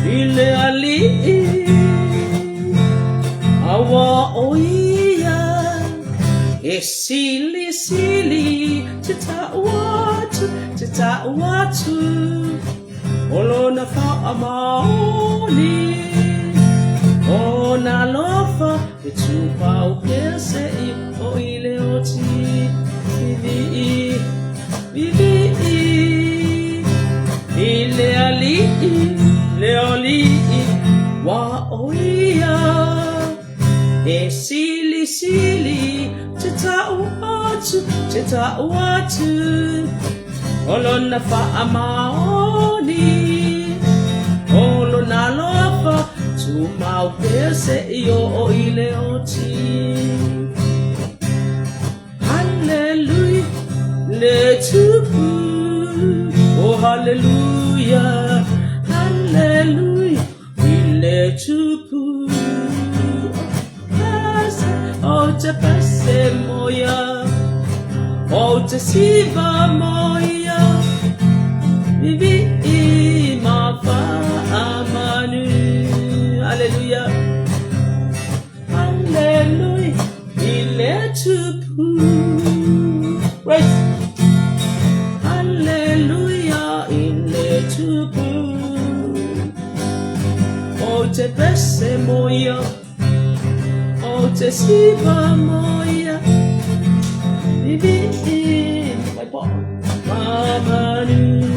Ile ali awa oia sili tita watu olona fa amaoni ona lofa etupa ukese o ile oti vivi ile ali leoli wa oia sili tita watu olona fa amaoni olona lofa tuma upese iyo o ile oti hallelujah le tupu oh hallelujah hallelujah ile tupu oh te pase moya oh te siva moya vivi ma fa amanu hallelujah hallelujah ile tupu right hallelujah ile tupu oh te pese moya oh te siva moya vivi my boy amanu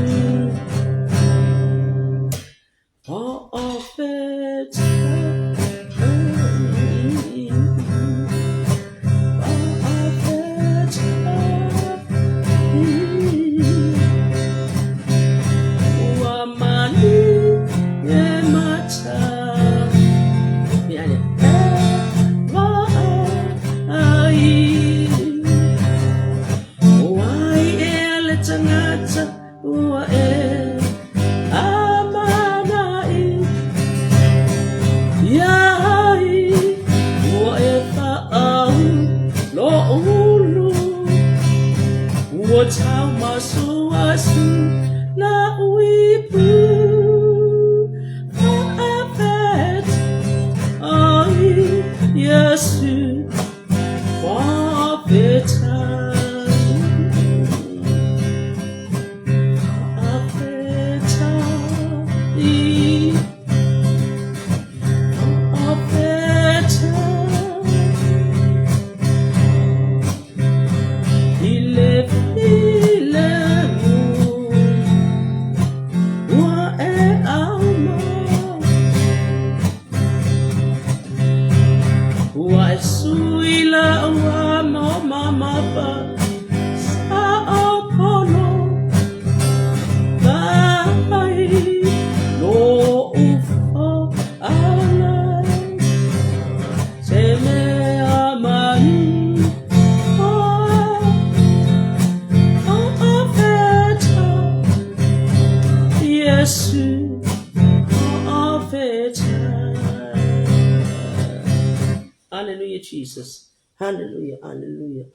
Hallelujah, Jesus. Hallelujah, hallelujah.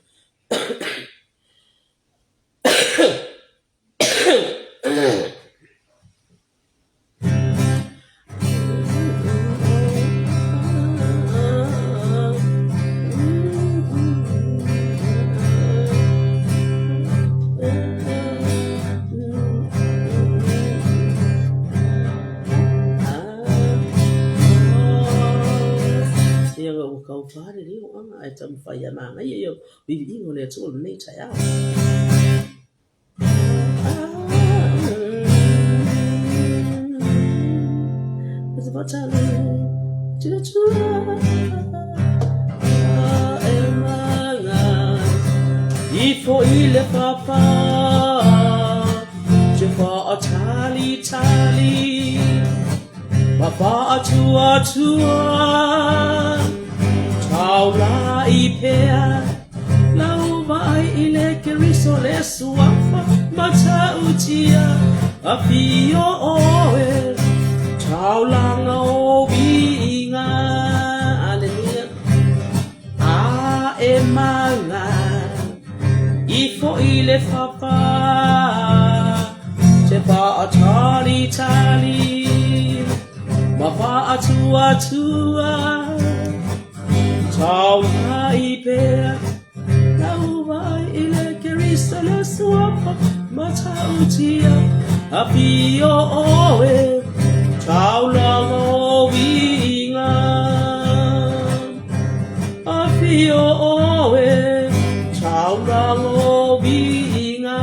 Cầu phá đi đi cũng ai chăm phải nhà mạng ấy yêu vì đi ngồi này chỗ này chạy out it's about time chưa em ifo ile papa je fa Charlie papa tua Paula ipea lau vai ile keriso le suafa mata utia afio oe Paula ngobinga hallelujah a emanga Ifo ile fapa te pa atali tali ma pa atua tua tau ipe tau vai ile kerisa le suapa ma tau tia apio oe tau lango winga apio oe tau lango winga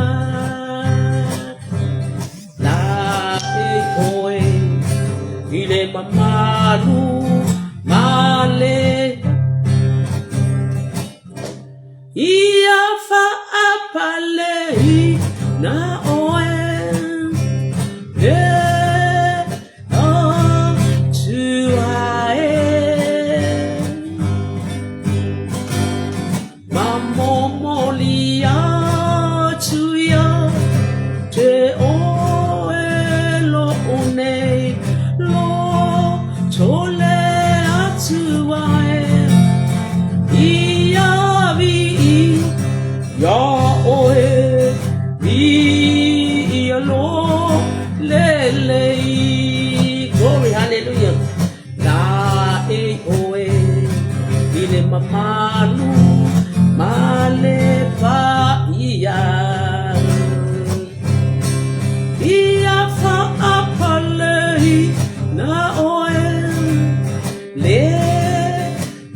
la e koe ile mamalu male ia fa apale na oe Glory, hallelujah. La e oe ile mamalu male pa ia fa apale na oe le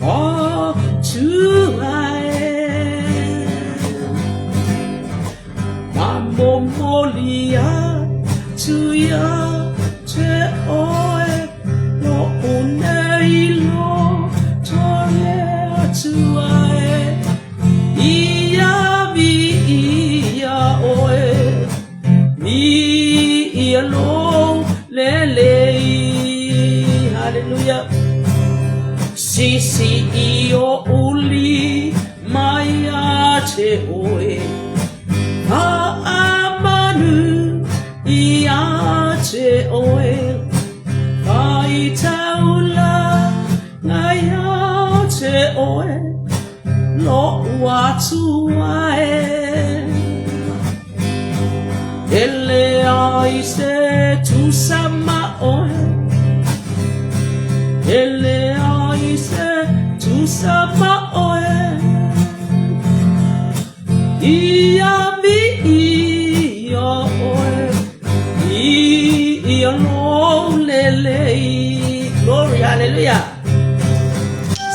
o tu ai mambo molia tu ya te oe lo unei lo tole atuae ia vi ia oe mi ia lo lele hallelujah sisi io uli maya te oe ha amanu ia te oe ai taula ngaya te oe lo watu ae ele ai se tu sama oe ele ai se tu sama oe ia mi ia oe ia lo lele glory hallelujah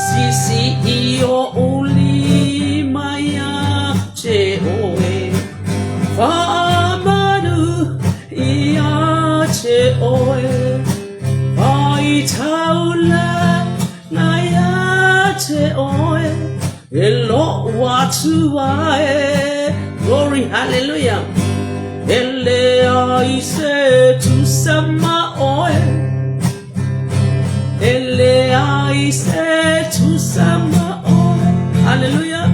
sisi io uli maya te oe fa manu ia te oe ai taula ngaya te oe elo watu ae glory hallelujah ele ai se tu sama oe ele ai se tu sama oe hallelujah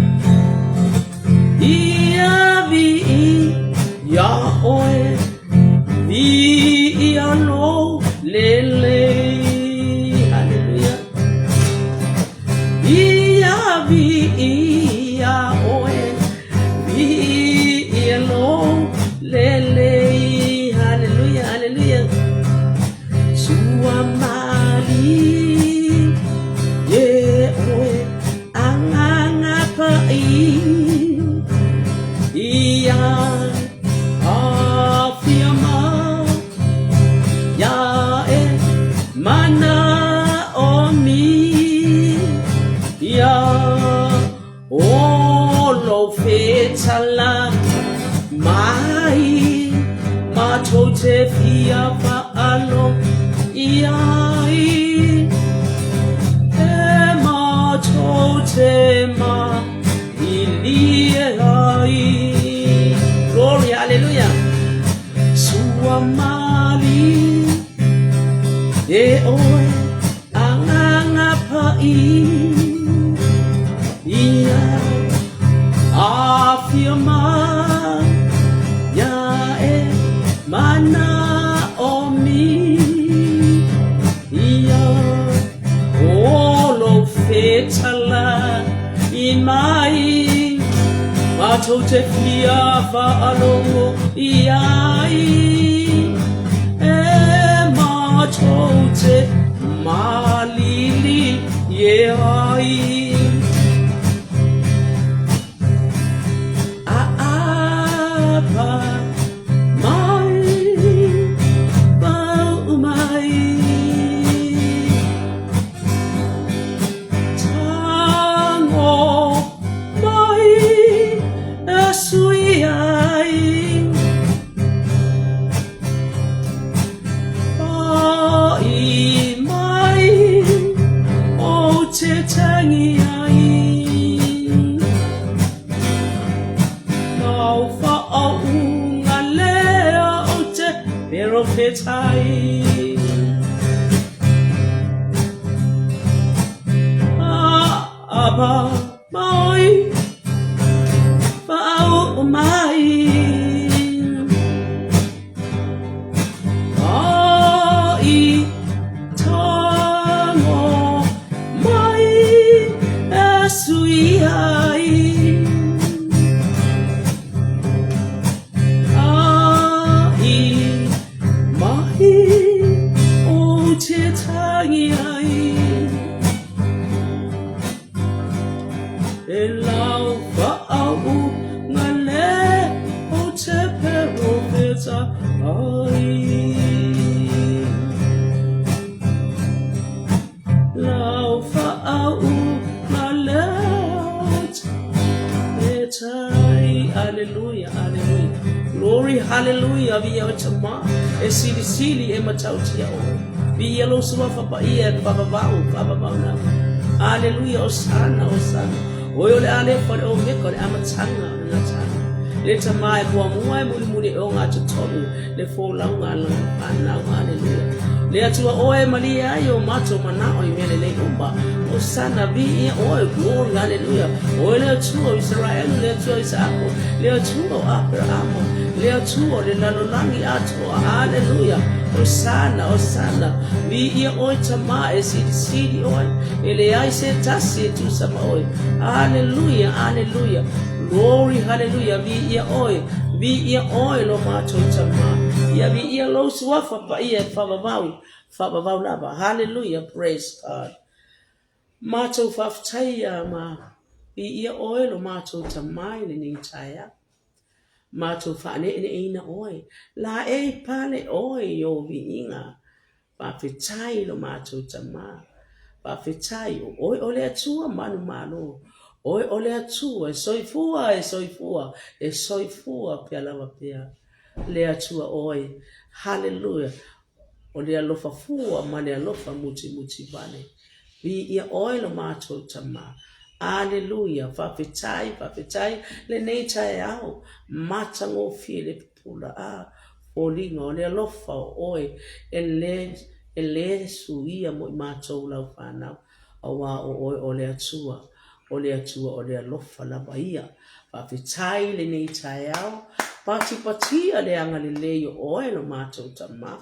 ia vi ya oe vi ia lo lele hallelujah ia vi ia oe vi ia lo lele hallelujah hallelujah suamali ye oe anganga pai ia afiama ya e mana omi ya olo fetala mai mato te fia pa alo iai e mato te ma ilie ai glory hallelujah sua mali e oe anganga pai ia afirma ya e mana omi ia olo fetala in mai Mato te fia whaalongo I ai mato te malili Ye ai Apa mai Bau mai Tango mai Sui ai Ai mai O te tangi ai Nau whaau ngā lea o te pero petai Apa mai Whaau mai Ai tango mai Sui ai Ai mai O te tangi ai E lau whaau ngā le o te pero peta ai Lau whaau ngā le o te peta ai Hallelujah, hallelujah Glory, hallelujah Via o te ma E sili sili e matau tia o Via lo sua whapaia e whapapau na Hallelujah, Osana, Osana Oi ole ale whare o meko le amatanga o ngā tanga Le ta mai kua mua e muli muli o ngā tutonu Le fōlau ngā langa whanau, hallelujah Le atua oe mali ai o mato mana o I mele le umba Osana vi ia oe glory, hallelujah Oe le atua o Israel, le atua o Isako Le atua o Abrahamo Le atua o le lalolangi atua, hallelujah Osana, Osana Vi ia oe tama e sidi sidi oe Ele ai se tasi e tu sama oe Hallelujah, hallelujah Glory, hallelujah Vi ia oe lo mato tama Ia vi ia lo suafa pa ia whabavau lava Hallelujah, praise God Mato whaftaia ma Vi ia oe lo mato tama Ile ni taia Mato whane ene ina oe La e pale oe yo vi inga Whawhetai lo mato tama Whawhetai oe ole atua manu malo Oe ole atua e soifua pia lava pia Le atua oe Hallelujah O le alofa fua ma le alofa muti vane Vi ia oe lo mato tama Hallelujah Whawhetai Le nei tae au Matango fie le pula a Olinga o le alofa oe E le suia mo I mātou lau whanau Awa o oe o le atua O le alofa lava ia Whawhetai le nei tae au Patia le anga le leo oe lo mātou tama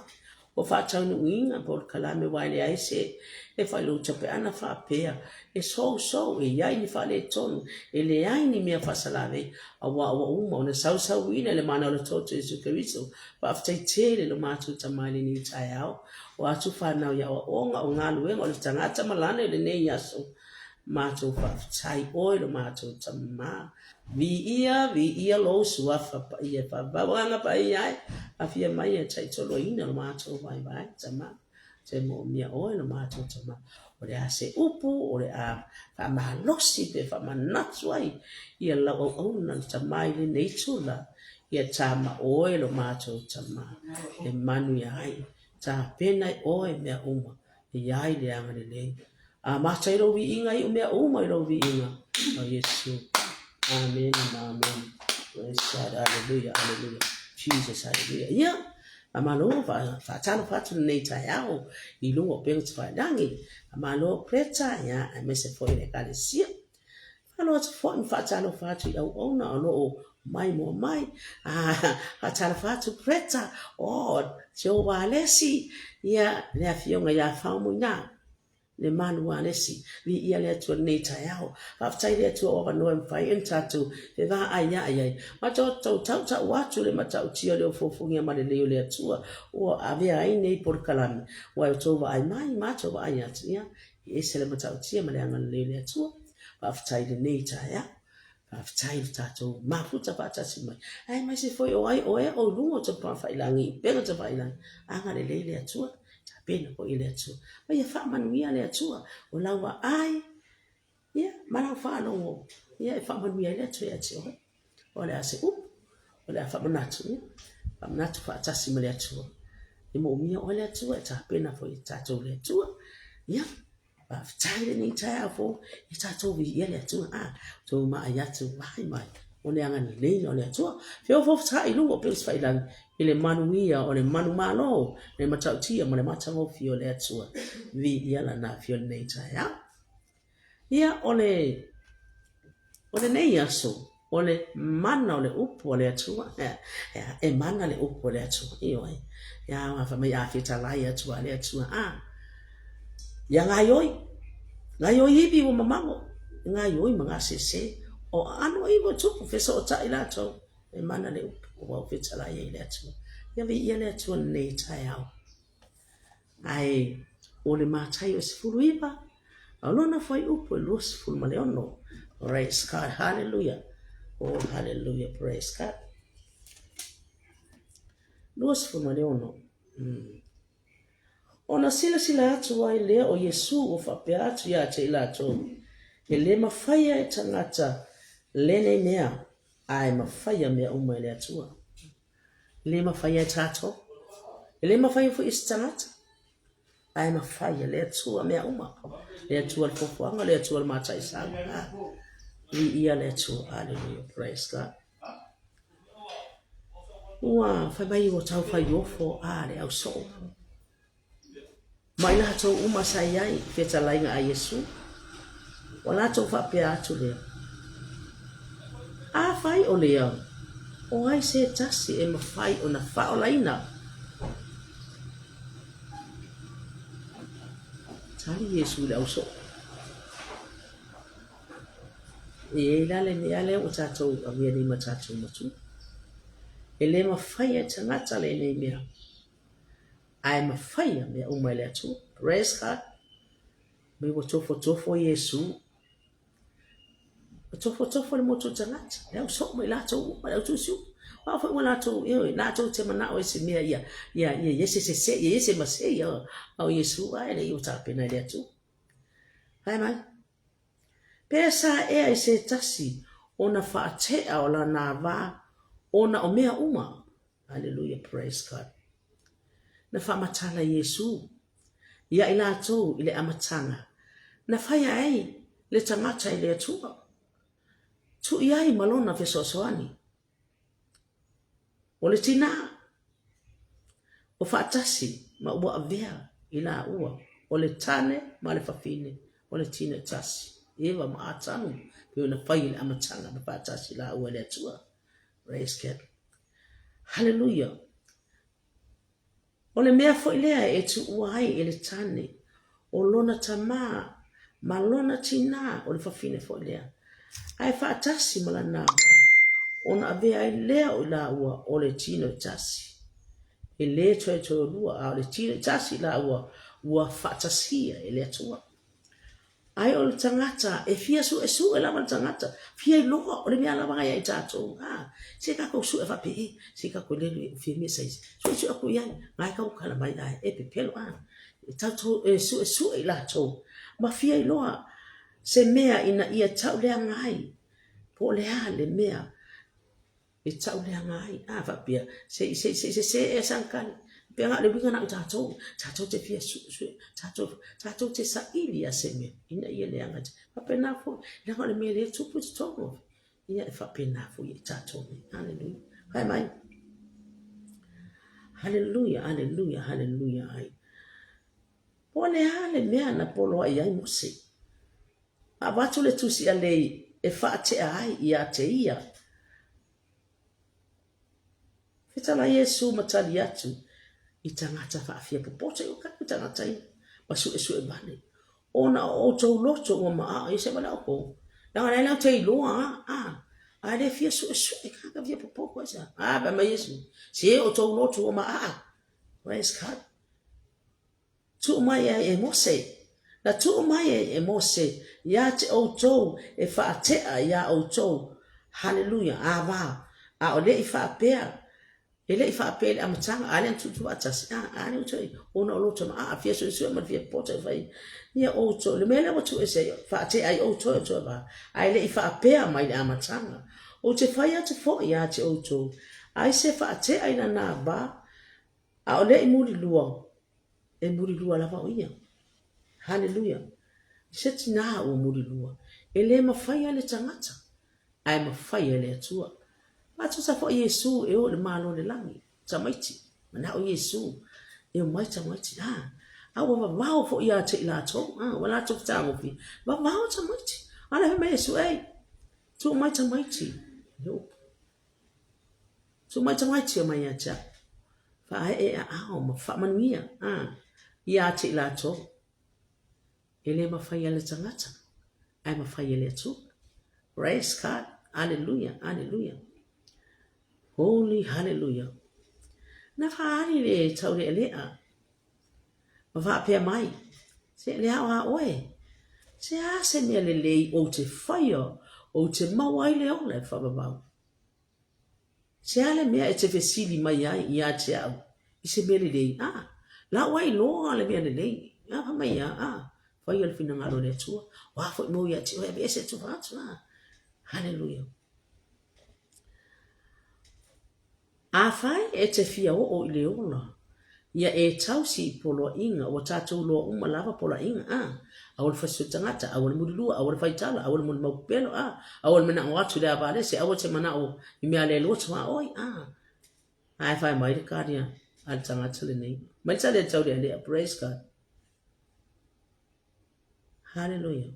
O whātau nuinga po kalame waile aise E whailo tape ana whapea E so e iai ni whale tonu E le ai ni mea whasalave Awa uma o na sau ina le mana o le toto Jesu Keriso Whawhetai tere lo mātou tama le nei tae au O atu whanau ia o onga o ngā luenga O le tangata malane le nei aso Mātou whawhetai oe lo mātou tama Vi ia lo suafa pa ia whabawanga pa iai A fia mai e tai tolo ina lo mātou vai tama Te mo mia oe lo mātou tama O le a se upu o le a whamahalosi pe whamanatu ai Ia lau au na tamai le nei tula Ia tama oe lo mātou tama E manu iai Ta penai oe mea uma Iai le anga le lei A mata I lo vi inga I umea uma I lo vi inga O Yesu Amen and amen Praise God, hallelujah, hallelujah Jesus, hallelujah Ia Amalo whaatano whatu nei tai au I lungo pengu te whaidangi Amalo preta ia A mese fwoi le kale sia Alo atu fwoi whaatano whatu I au ona ono o mai mo mai Whaatano whatu preta O Jehovah Alesi Ia lea fionga ia whaumu na le manua lesi vi ia le atua nei tai ao whaftai le atua o anoa mwhai en tātou e wā ai ai ma tau tau watu le matau tia le o fofungia ma le leo le atua o avea ai nei por kalami wa o tau ai mai ma tau ai atia e se le matau tia ma le anga le leo le atua whaftai le nei tai ao whaftai le tātou mafuta whaatasi mai ai mai se foi o ai o e o lungo te pawhailangi penga te whailangi anga le leo le atua pena ko ile atua ma ia fa manuia le atua o lawa ai ia mana fa no ia fa manuia le atua atua o le ase o le fa manatu ia fa manatu fa tasi le atua e mo mia o le atua ta pena fo ta to le atua ia fa tai ni ta fo ta to vi ia le atua to ma ia tu mai o le anga ni nei o le atua fio fo ta i lu o pe fa ilan ile manuia o le manu malo le matautia mo le matango fio le atua vi ia la na fio nei tai ia o le nei aso o le mana o le upu o le atua e mana le upu o le atua io ia ma fa mai a fita lai atua le atua ia ngai ibi o mamango ngai oi manga sese o ano ibo tupu fesa o tai la to e mana le upu o fita lai le atua ia vi ia le atua nei tai au ai o le matai o se fuluiva alona foi upu e luas fulu maleono praise God hallelujah oh hallelujah praise God luas fulu maleono ona sila atu ai lea o Yesu o whapea atu ia te ila atu e le mawhaia e tangata lene mea ai mawhaia mea umai le atua le mawhaia e tato e le mawhaia fu istangata ai mawhaia le atua mea uma le atua le fofuanga le atua le matai sanga ia le atua hallelujah praise God ua whai mai o tau whai ofo le au so mai la tau uma sai ai feta lainga a Yesu wala tau whapea atu lea whai o lea o ai se tasi e mawhai o na whao laina tali Yesu le au so e lale ni ale o tatou a mea ni ma tatou matu e le mawhai e tangata le nei mea ai mawhaia mea umai le atu praise God me o tofo Yesu o tofo le motu tangata le au so mai latou ma le au tusiu wa fa wala to latou te mana o ese mea ia yese mase ia au Yesu ai le uta pena le atu ai mai pesa e ai se tasi ona fa te o la na va ona o mea uma hallelujah praise God na fa matala Yesu ia ila to ile amatanga na fa ia ai le tangata ile atu tu ia malona fe sosoani o le tina o fatasi ma ua avea ila ua o le tane ma le fafine o le tina tasi eva ma atanu pe ona fai le amatanga ma fatasi la ua le atua praise God hallelujah o le mea fo ilea e tu uai e le tane o lona tama ma lona tina o le fafine fo ilea ai fatasi ma la nama ona avea lea o la ua o le tina tasi e le toe lua a le tine tasi la ua fatasia e le atua ai o le tangata e fia su e lava le tangata fia i loa o le mea lava ngai ai tatou se kako su e fape se kako lelu fia mea saisi su aku iai ngai kau kala mai ai e pepelo tatou e su e latou ma fia i loa se mea ina ia tau lea ngai po lea le mea e tau lea ngai fapia se e sankani pe nga le winga na tatou te fia su tatou te sa ili a se me ina ia le anga pa na fo le nga le me le tupu tongo ia e fape na fo i tatou hallelujah kai mai hallelujah hallelujah hallelujah ai pole hale mea na polo ai mose a watu le tusi a lei e fa te ai ia te ia fitala Yesu matali atu i tangata whaafia popote o kai tangata i ma su e bane ona o to loto o ma I se mala ko na na na te lo a le fia su ka via popo ko sa ba ma yesu se o to loto o ma praise God tu mai e mose na tu mai e mose ya te o to e fa te ya o to hallelujah va a o le fa pea ele I fa apele a matanga ale tutu atas ale uto ona loto ma fia so ma fia pota vai ia oto le mele watu ese fa te ai oto to ba ai le fa apea mai le amatanga o te fai atu fo ia te oto ai se fa te ai na ba a ole I muri lua la va ia hallelujah se tina o muri lua ele ma fai ale tangata ai ma fai ale atua Atu sa fo Yesu e o le malo le langi tamaiti mana o Yesu e o mai tamaiti a wa vao fo ia te la to wala to ta mo fi va vao tamaiti ala he mai Yesu ai tu mai tamaiti yo tu mai tamaiti o mai acha fa e a ma fa manuia ia te la to ele ma fa ia le tangata ai ma fa ia le tu praise God hallelujah hallelujah Holy hallelujah. Na fari le tau le lea. Ma fa pe mai. Se le ha oe. Se a se me le lei o te fire o te mawai le ole fa babau. Se ale mea e te fesili mai ai ia te au. I se me le lei. La wai lo ale mea le lei. Ya fa mai Fire le fina ngalo le tua. Wa fo mo ia te oe be se tu fa tu Hallelujah. A fai e te fia o le ola. Ia e tau si polo inga o tatou lo uma lava polo inga awal fasu tangata awal mudulua awal faitala awal mul maupelo awal mena watu le abale se awal se mana o imi ale lo twa oi ai fai mai de kadia al tangata le nei mai sa le tau le praise God hallelujah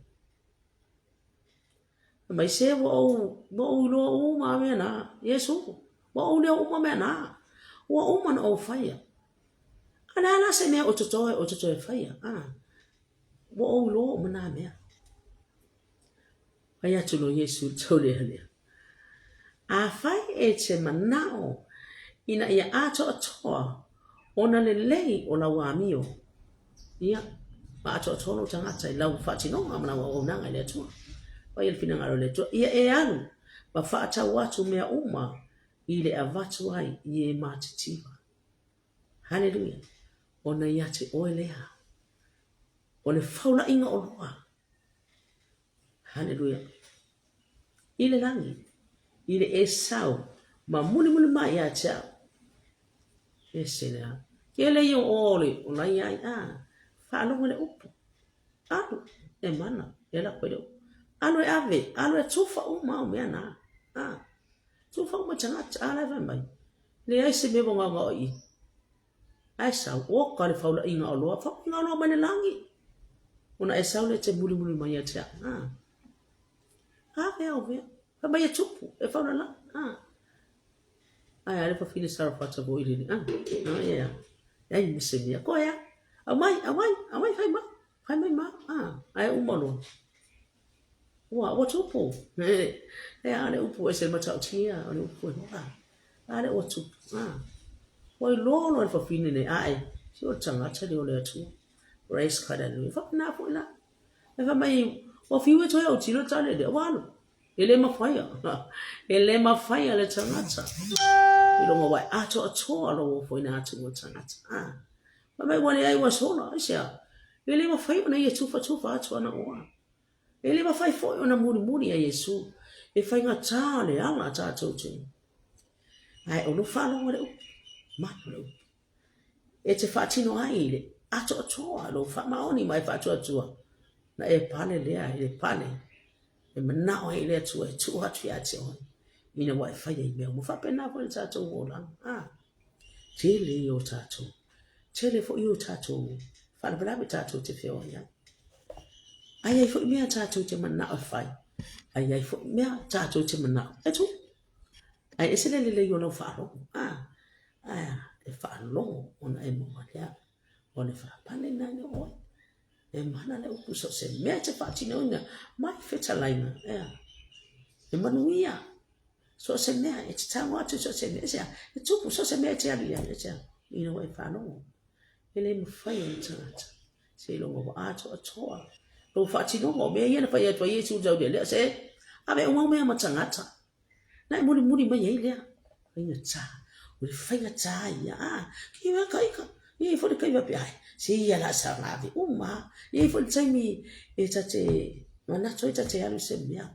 mai se wo lo uma mena Yesu wo le uma mena wo uma no fire Ana se mea o totoe faya. Wo o lo mana mea. Aya tulo Yesu tole hale. A fai e te manao. Ina ia ato atoa. Ona le lei o la wamio. Ia. Ma ato atoa no tangata I lau fati no. Amana wa o nanga le atua. Pai el fina ngaro le atua. Ia e alu. Ma fata watu mea uma. Ile avatu ai. Ie matitiwa. Hallelujah. Ona ia te oelea. O le faula inga o loa. Hallelujah. Ile langi. Ile e sau. Ma muni mai a chao. E se lea. Kele i o ole. O lai ai whaalonga le upo. Alu. E mana. E la koe leo. Alu e ave. Alu e tufa o mao mea na. Tufa o matangata. Ala e mai. Le ai se mewa ngā ngā ai sau. O ka le faula inga o loa. Faula inga o loa mane langi. Ona e sau le te muli mai a te vea o vea. Ka mai e tupu. E whauna la. Ai, ale pa fine sarapata bo ili ni. Ia. Ai, mise mia. Ko ea. Amai, fai ma. Fai mai ma. Ai, umalo. Wa tupu. Ale upu e se matau tia. Ale upu e hoa. Ale o tupu. Wai lolo e pa fine ne. Ai, si o tangata li o le atu. Race kada lui. Whapina po ila. E fa mai. O fiwe toi au tilo tale de. Walo. Ele mawhaia le tangata. I longa wai ato atoa lo fo ina atu o tangata. Ma mai wale ai wasona. Asia. Ele mawhaia na ia tufa atu ana oa. Ele mawhai fo ona muri a Yesu. E whai ngā tāle anga tātou tu. Ai ono whalonga le upu. Manu le upu. E te whaatino ai le. Ato atoa lo whamaoni mai whaatu atua. Na e pale lea e pale. E manao e lea tua e tu hatu ya te hoi. Ina wai whaia I mea. Mwhape na po le tātou wolang. Tele I o tātou. Tele fo I o tātou. Whanapalabe tātou te whio ia. Ai ai fo I mea tātou te manao e whai. Ai ai fo I mea tātou te manao. E tu. Ai e sele lele I o lau whaalongo. E whaalongo ona e mua lea. O ne whaapane nane oi. e mana le upu so se mea te whaatino ina mai whetalaina e manuia so se mea e te tango atu so se mea e tupu so se mea te alia e te ina wa e whanongo e le mwhai o tangata se longo wa ato atoa lo whaatino o mea iana whai atua Yesu jau lea se awe unga mea matangata na e muri mai e lea whainga tā uri whainga tā ia ki wea kaika i fo le kai pe ai si ia la sa ngavi uma i fo le taimi e ta te mana toi ta te alu se mea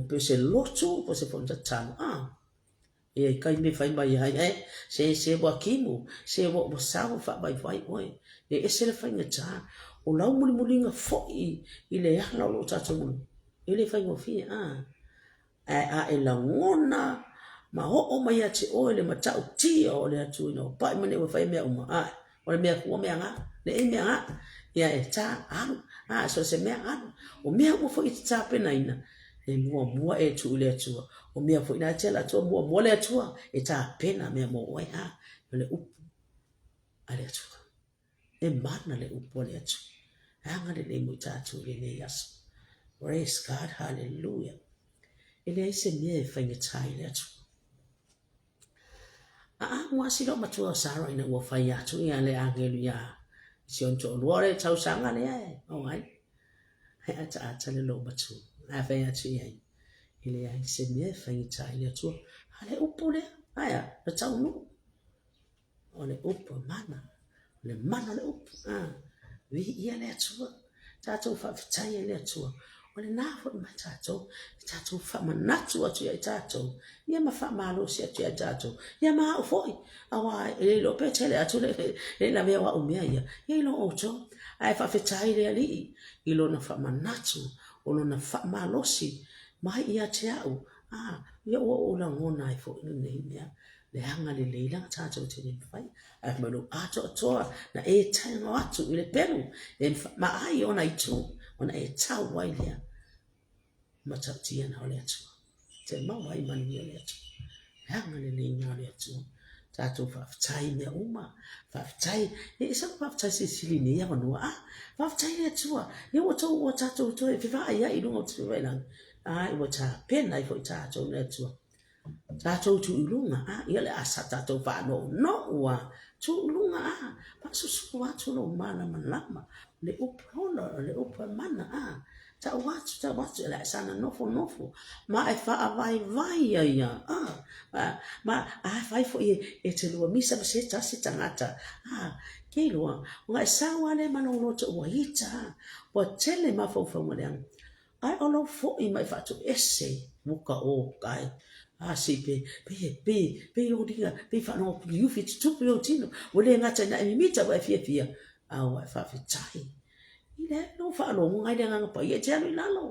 pe se lotu po se fo ta tano e kai me fai mai ai se wa kimu se wa sa fa vai vai oi e se le fai ngata o lau muri nga fo i le ala lo ta tu i le fai ngo fi e la ngona ma ho mai ate o le matau ti o le atu no pa mane wa fai me uma o le mea kua mea ngā, le e mea ngā, ia e tā anu, so se mea anu, o mea mua fo i te tā pena ina, e mua e tu le atua, o mea fo ina tela atua, mua le atua, e tā pena mea mo oe le upu, a le atua, e mana le upu a le atua, anga le mo i tātu le ne yaso, praise God, hallelujah, e le aise mea e whaingatai le atua, mua silo matua sara ina ua fai atu ia le angelu ia si on to luore tau sanga le ai o ai ai ata le lo matu a fai atu ia ile ai se me fai tai le tu ale upu le aya le tau nu o le upu mana le upu vi ia le tu tatu fa tai le tu o le nafo ma tatu fa manatu atu ia tatu ia ma fa malo si atu ia tatu ia ma foi awa e lo petele atu le la mea wa umea ia lo oto ai fa fetai le ali i lo na fa manatu o lo na fa malo si mai ia te au ia o la ngona ai fo nei mea le hanga le leila tatu te le fai ai ma lo ato toa na e tai no atu i le pelu ma ai ona i tu ona e tau wai lea matatia na ole atu te mawai mani ole atu hanga le leila ole atu tatu whaftai mea uma whaftai e sa whaftai se sili ne ia wanua whaftai le atua ia wa tau o tatu to e whiwa ia i lunga tu wailang i wa ta pena i fo i tatu le atua tatu tu ilunga ia le asa tatu whano no ua tu ilunga pa susu watu no mana manlama le upa le upa mana ta watu la sana nofo ma e fa vai ia ma fai fo e te lua misa se tangata ke lua nga sawa le mano no to wa hita wa tele ma fo le ai ono fo i mai fa tu ese muka o kai si pe o diga pe fa no you fit tu pe o tino o le ngata na mi mita wa fia wa fa fitai ile no fa lo ngai le nga pa ye tele lalo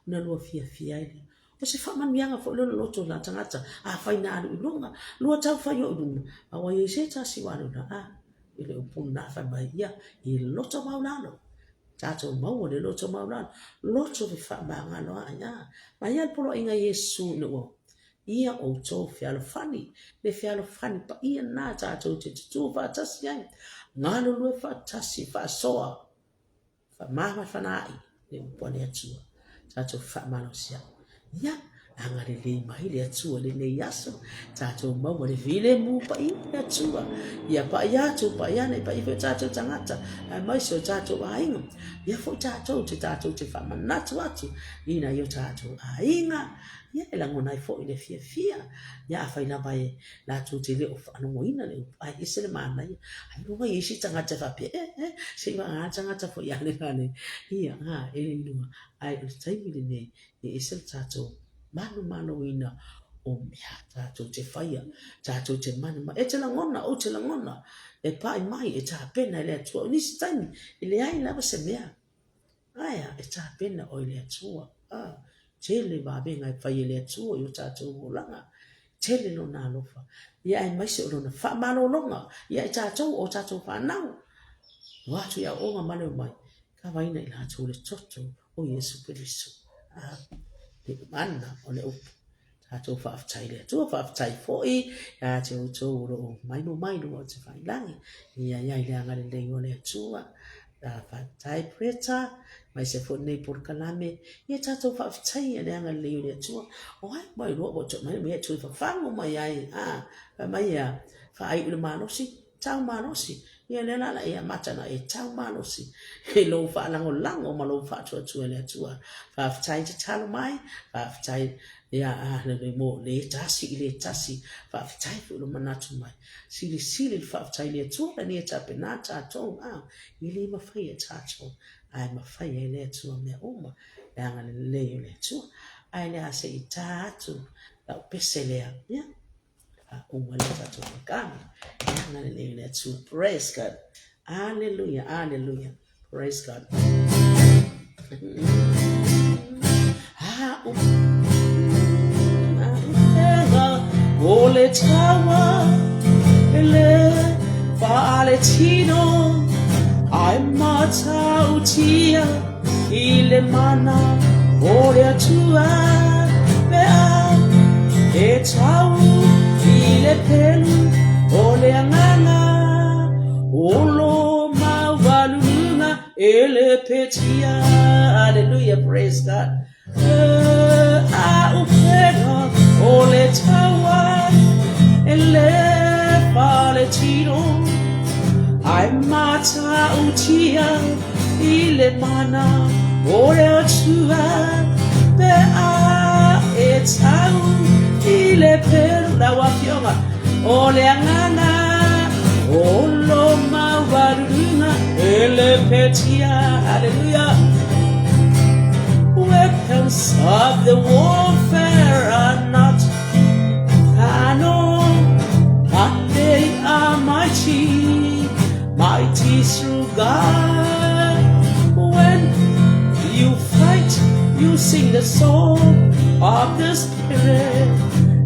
una lo fia ile o se fa man mianga fo lo to la tangata fai na lu lunga lo tau fa yo lunga wa ye se ta si wa lo ile upuna fa mai ia i loto maulalo tato mau le loto maulalo loto vi fa banga no anya ma ia polo inga Yesu no ia o to fialo fani pa ia na tato te tu fa tasi ai ngalo lo fa tasi fa soa fa mama fa nai le pone atua tato fa malo sia ia angare le mai le atua le yaso tato mau le vile mu pa ia atua ia pa ia tu pa ia ne pa ia tato tangata mai so tato ainga ia fo tato te fa manatu atu ina yo tato ainga ia la ngona fo ile fia ia fa ina bai la tu te le of anu ina le ai isele mana ai no vai isi tangata fa pe se va tangata fo ia le ngane ia e no ai tai ne isele tato manu ina o mea tato te whaia, tato te manu ma e te langona e pai mai e tā pena i le atua o nisi taimi i le ai lava se mea aia e tā pena o i le atua tele wabenga e whai i le atua i o tato o langa tele no nā lofa ia e maise o lona wha malo longa ia e tato o tato whanau watu ia o ngā manu mai ka waina i la le toto o Yesu Keriso le mana o le upu tato whaftai le atua whaftai foi te uto uro mai no o te whailangi ia i le anga le lei o le atua tai preta mai se fo nei por kalame ia tato fa tai ane anga leo le tua o ai mai ro bo mai me tu fa fango mai ai mai ia fa ai le manosi tau manosi ia le la ia matana e tau manosi e lo fa lango ma lo fa tu le tua fa tai te talo mai fa tai ia le mo le tasi fa tai fu lo manatu mai sili fa tai le tua ni ta penata to ili ma fa ia tato ai ma fa ia le tua me uma anga le le tua ai le ase i tatu la pese le ia uma le tato kami anga le le tua praise God hallelujah hallelujah praise God Ole tawa ele Valentino I'm mata utia ile mana ole tua bea e tau ile pelu ole angana olo mawalunga ele petia hallelujah praise God ole tawa ele Valentino I'm mata utia ile mana ole tua bea e tau ile peru la wafionga ole angana olo mawarunga ele petia hallelujah weapons of the warfare are not carnal but they are mighty through God. When you fight, you sing the song of the Spirit.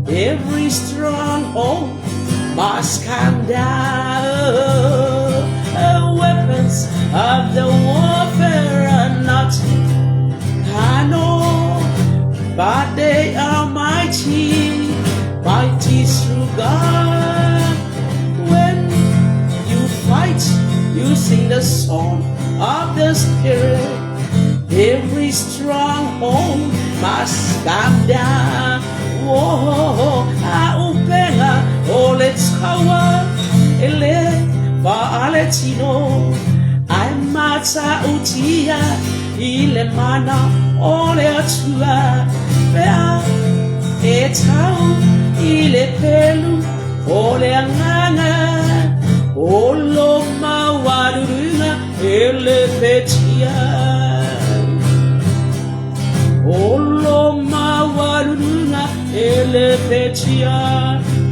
Every stronghold must come down. Weapons of the warfare are not carnal, but they are mighty through God. When you fight, you sing the song of the Spirit. Every stronghold must come down. Whoa, aupela, oh let's cover, ele Valentino. I'm mata utia, ile mana, ole atua, bea, etau, ile pelu, ole angana, olo mawarunga, ele petia. Olo mawarunga, ele petia.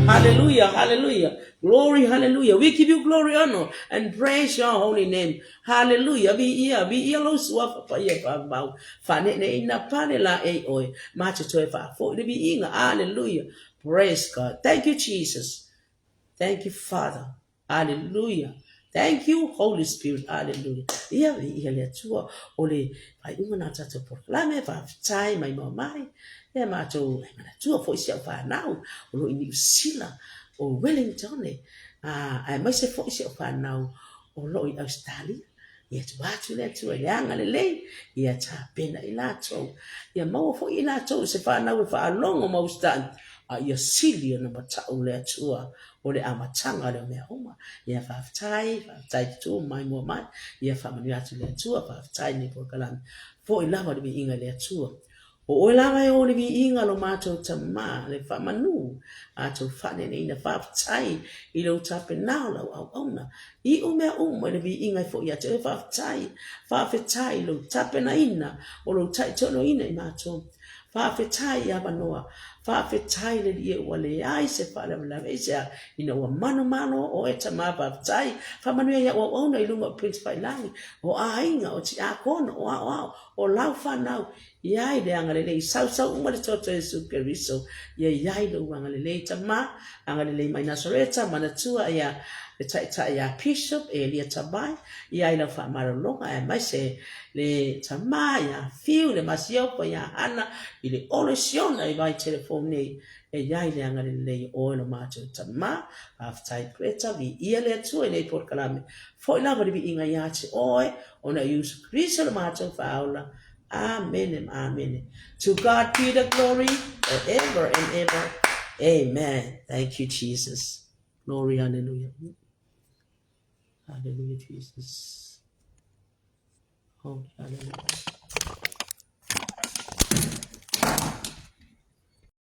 Hallelujah, hallelujah. Glory, hallelujah. We give you glory, honor, and praise your holy name. Hallelujah. Be here, lo suafa pa ye pa bau. Fa ne ina pane la e oi. Macho toe fa fo de be inga. Hallelujah. Praise God. Thank you, Jesus. Thank you, Father. Hallelujah. Thank you, Holy Spirit. Hallelujah. Ia le tua ole pa inga na tata proclame fa tai mai mai. E macho na tua fo sia fa now. Olo ini sila o Wellington ai mai se fo sia fa now. Olo i Australia. Ia tu batu le tua leanga le ia ta pena ilato. Ia mau fo ilato se fa now fa longo mau stand. Ia silia na matau le tua. Ole amatanga le mea uma ia faafetai tu mai mua mai ia faamanu atu le atua faafetai nei polokalame foʻi lava le viiga le atua o oe lava e o le viiga lo matou tamā le faamanu atou faaneneina faafetai i lou tapenao lau auauna i o mea uma i le viiga i foʻi atu e faafetai lou tapenaina o lou taʻitoʻaloina i matou faafetai ia manoa faafetai le lie ua leai se faalavalava ese ina ua mano o e tamā faafetai faamanuia ia ua auauna i luga o Prince Failagi o aiga o tiakona o aʻoaʻo o lau fanau iai le agalelei sausau uma le toto Iesu Keriso ia iai lou agalelei tamā agalelei mai Nasareta manatua ia le taʻitaʻi iā Bishop Elia Tabai iai lau faamalologa e mai se le tamā iā fiu le masiopa iā Hana i le olesiona i vai telefoni pong nei e yai le anga le oil o macho tama after kweta vi ia le tu nei por kalame foi la vi inga yachi oi ona use Kristo lo macho faula. Amen and amen. To God be the glory forever and ever. Amen. Thank you, Jesus. Glory, hallelujah. Hallelujah, Jesus. Oh, hallelujah.